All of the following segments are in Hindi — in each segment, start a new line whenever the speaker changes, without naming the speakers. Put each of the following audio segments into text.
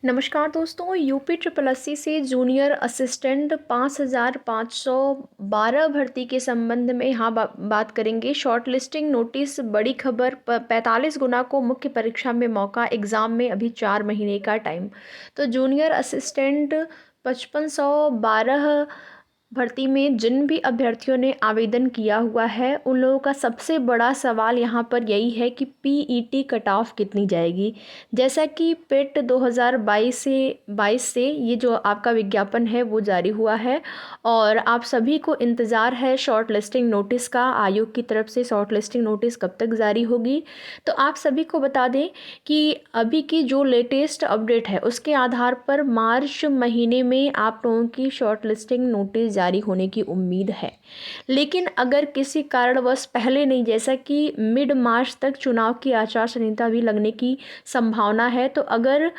नमस्कार दोस्तों, यूपी ट्रिपल एससी से जूनियर असिस्टेंट 5512 भर्ती के संबंध में यहाँ बात करेंगे। शॉर्ट लिस्टिंग नोटिस, बड़ी खबर, 45 गुना को मुख्य परीक्षा में मौका, एग्ज़ाम में अभी 4 महीने का टाइम। तो जूनियर असिस्टेंट 5512 भर्ती में जिन भी अभ्यर्थियों ने आवेदन किया हुआ है उन लोगों का सबसे बड़ा सवाल यहाँ पर यही है कि पीईटी कट ऑफ कितनी जाएगी। जैसा कि पेट 2022 से ये जो आपका विज्ञापन है वो जारी हुआ है और आप सभी को इंतज़ार है शॉर्ट लिस्टिंग नोटिस का। आयोग की तरफ से शॉर्ट लिस्टिंग नोटिस कब तक जारी होगी। तो आप सभी को बता दें कि अभी की जो लेटेस्ट अपडेट है उसके आधार पर मार्च महीने में आप लोगों की शॉर्ट लिस्टिंग नोटिस जारी होने की उम्मीद है। लेकिन अगर किसी कारणवश पहले नहीं, जैसा कि मिड मार्च तक चुनाव की आचार संहिता भी लगने की संभावना है, तो अगर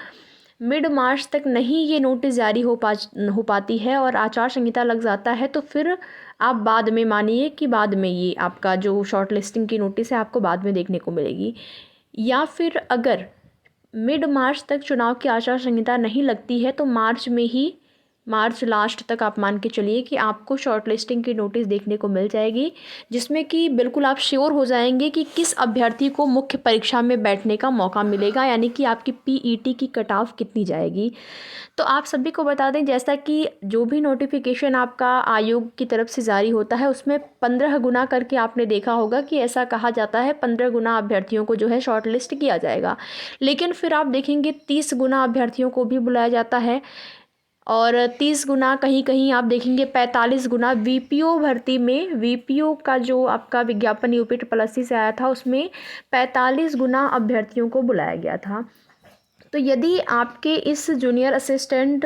मिड मार्च तक नहीं ये नोटिस जारी हो पाती है और आचार संहिता लग जाता है तो फिर आप बाद में मानिए कि बाद में ये आपका जो शॉर्ट लिस्टिंग की नोटिस है आपको बाद में देखने को मिलेगी। या फिर अगर मिड मार्च तक चुनाव की आचार संहिता नहीं लगती है तो मार्च लास्ट तक आप मान के चलिए कि आपको शॉर्ट लिस्टिंग की नोटिस देखने को मिल जाएगी, जिसमें कि बिल्कुल आप श्योर हो जाएंगे कि किस अभ्यर्थी को मुख्य परीक्षा में बैठने का मौका मिलेगा, यानी कि आपकी पीईटी की कट ऑफ कितनी जाएगी। तो आप सभी को बता दें, जैसा कि जो भी नोटिफिकेशन आपका आयोग की तरफ से जारी होता है उसमें 15 गुना करके आपने देखा होगा कि ऐसा कहा जाता है 15 गुना अभ्यर्थियों को जो है शॉर्ट लिस्ट किया जाएगा। लेकिन फिर आप देखेंगे 30 गुना अभ्यर्थियों को भी बुलाया जाता है और 30 गुना, कहीं कहीं आप देखेंगे 45 गुना। वीपीओ भर्ती में वीपीओ का जो आपका विज्ञापन यूपी ट्रिपल एससी से आया था उसमें 45 गुना अभ्यर्थियों को बुलाया गया था। तो यदि आपके इस जूनियर असिस्टेंट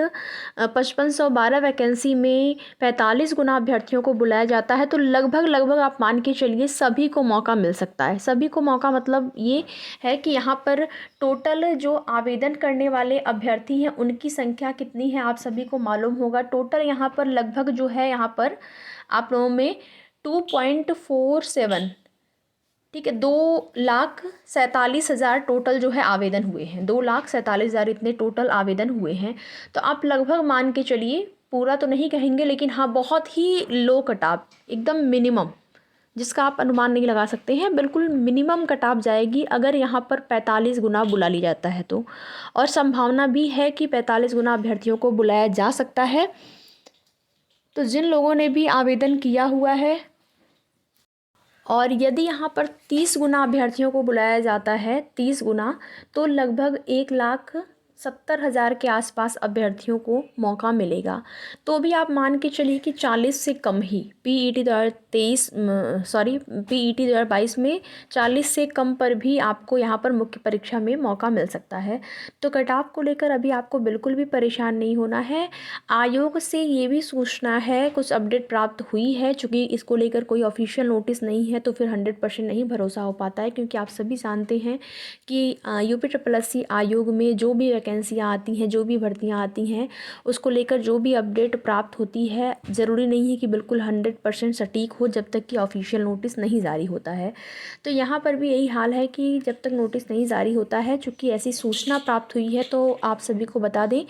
5512 वैकेंसी में 45 गुना अभ्यर्थियों को बुलाया जाता है तो लगभग आप मान के चलिए सभी को मौका मिल सकता है। सभी को मौका मतलब ये है कि यहाँ पर टोटल जो आवेदन करने वाले अभ्यर्थी हैं उनकी संख्या कितनी है आप सभी को मालूम होगा। टोटल यहाँ पर लगभग जो है यहाँ पर आप लोगों में 2.47, ठीक है, 2,47,000 टोटल जो है आवेदन हुए हैं। 2,47,000 इतने टोटल आवेदन हुए हैं। तो आप लगभग मान के चलिए, पूरा तो नहीं कहेंगे लेकिन हाँ बहुत ही लो कटाव, एकदम मिनिमम, जिसका आप अनुमान नहीं लगा सकते हैं, बिल्कुल मिनिमम कटाव जाएगी अगर यहाँ पर 45 गुना बुला ली जाता है तो। और संभावना भी है कि 45 गुना अभ्यर्थियों को बुलाया जा सकता है। तो जिन लोगों ने भी आवेदन किया हुआ है और यदि यहाँ पर 30 गुना अभ्यर्थियों को बुलाया जाता है, 30 गुना, तो लगभग 1,70,000 के आसपास अभ्यर्थियों को मौका मिलेगा। तो भी आप मान के चलिए कि 40 से कम ही पीईटी 2022 में 40 से कम पर भी आपको यहाँ पर मुख्य परीक्षा में मौका मिल सकता है। तो कट ऑफ को लेकर अभी आपको बिल्कुल भी परेशान नहीं होना है। आयोग से ये भी सूचना है, कुछ अपडेट प्राप्त हुई है, चूँकि इसको लेकर कोई ऑफिशियल नोटिस नहीं है तो फिर 100% नहीं भरोसा हो पाता है, क्योंकि आप सभी जानते हैं कि यूपी ट्रिपल एससी आयोग में जो भी वैकेंसियाँ आती हैं, जो भी भर्तियाँ आती हैं, उसको लेकर जो भी अपडेट प्राप्त होती है ज़रूरी नहीं है कि बिल्कुल 100% सटीक हो जब तक कि ऑफिशियल नोटिस नहीं जारी होता है। तो यहाँ पर भी यही हाल है कि जब तक नोटिस नहीं जारी होता है, चूँकि ऐसी सूचना प्राप्त हुई है, तो आप सभी को बता दें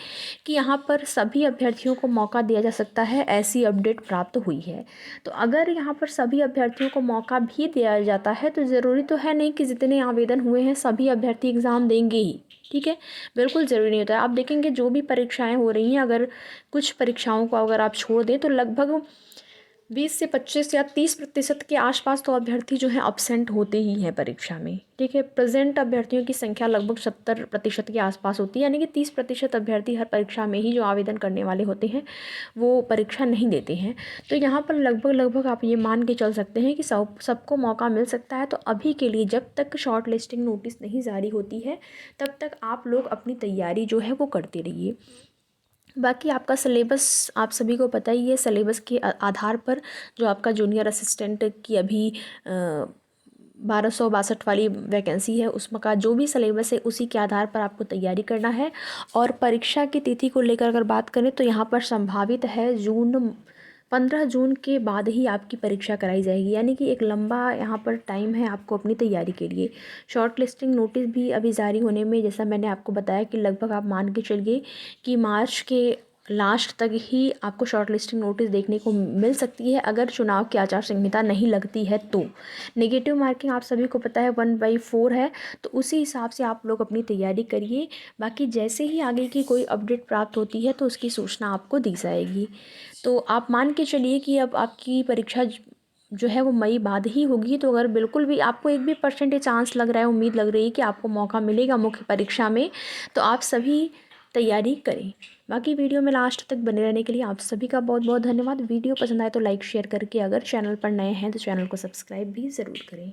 कि यहाँ पर सभी अभ्यर्थियों को मौका दिया जा सकता है, ऐसी अपडेट प्राप्त हुई है। तो अगर यहाँ पर सभी अभ्यर्थियों को मौका भी दिया जाता है तो ज़रूरी तो है नहीं कि जितने आवेदन हुए हैं सभी अभ्यर्थी एग्ज़ाम देंगे ही, ठीक है, बिल्कुल ज़रूरी नहीं होता है। आप देखेंगे जो भी परीक्षाएं हो रही हैं, अगर कुछ परीक्षाओं को अगर आप छोड़ दें तो लगभग 20 से 25 या 30% के आसपास तो अभ्यर्थी जो हैं अब्सेंट होते ही हैं परीक्षा में, ठीक है। प्रेजेंट अभ्यर्थियों की संख्या लगभग 70% के आसपास होती है, यानी कि 30% अभ्यर्थी हर परीक्षा में ही जो आवेदन करने वाले होते हैं वो परीक्षा नहीं देते हैं। तो यहाँ पर लगभग आप ये मान के चल सकते हैं कि सबको मौका मिल सकता है। तो अभी के लिए जब तक शॉर्ट लिस्टिंग नोटिस नहीं जारी होती है तब तक आप लोग अपनी तैयारी जो है वो करते रहिए। बाकी आपका सिलेबस आप सभी को पता ही है। सिलेबस के आधार पर जो आपका जूनियर असिस्टेंट की अभी 1262 वाली वैकेंसी है उसमें का जो भी सिलेबस है उसी के आधार पर आपको तैयारी करना है। और परीक्षा की तिथि को लेकर अगर बात करें तो यहाँ पर संभावित है जून 15 जून के बाद ही आपकी परीक्षा कराई जाएगी, यानी कि एक लंबा यहाँ पर टाइम है आपको अपनी तैयारी के लिए। शॉर्ट लिस्टिंग नोटिस भी अभी जारी होने में, जैसा मैंने आपको बताया कि लगभग आप मान के चलिए कि मार्च के लास्ट तक ही आपको शॉर्ट लिस्टिंग नोटिस देखने को मिल सकती है, अगर चुनाव की आचार संहिता नहीं लगती है तो। नेगेटिव मार्किंग आप सभी को पता है 1/4 है, तो उसी हिसाब से आप लोग अपनी तैयारी करिए। बाकी जैसे ही आगे की कोई अपडेट प्राप्त होती है तो उसकी सूचना आपको दी जाएगी। तो आप मान के चलिए कि अब आपकी परीक्षा जो है वो मई बाद ही होगी। तो अगर बिल्कुल भी आपको 1 भी परसेंटेज चांस लग रहा है, उम्मीद लग रही है कि आपको मौका मिलेगा मुख्य परीक्षा में, तो आप सभी तैयारी करें। बाकी वीडियो में लास्ट तक बने रहने के लिए आप सभी का बहुत बहुत धन्यवाद। वीडियो पसंद आए तो लाइक शेयर करके, अगर चैनल पर नए हैं तो चैनल को सब्सक्राइब भी ज़रूर करें।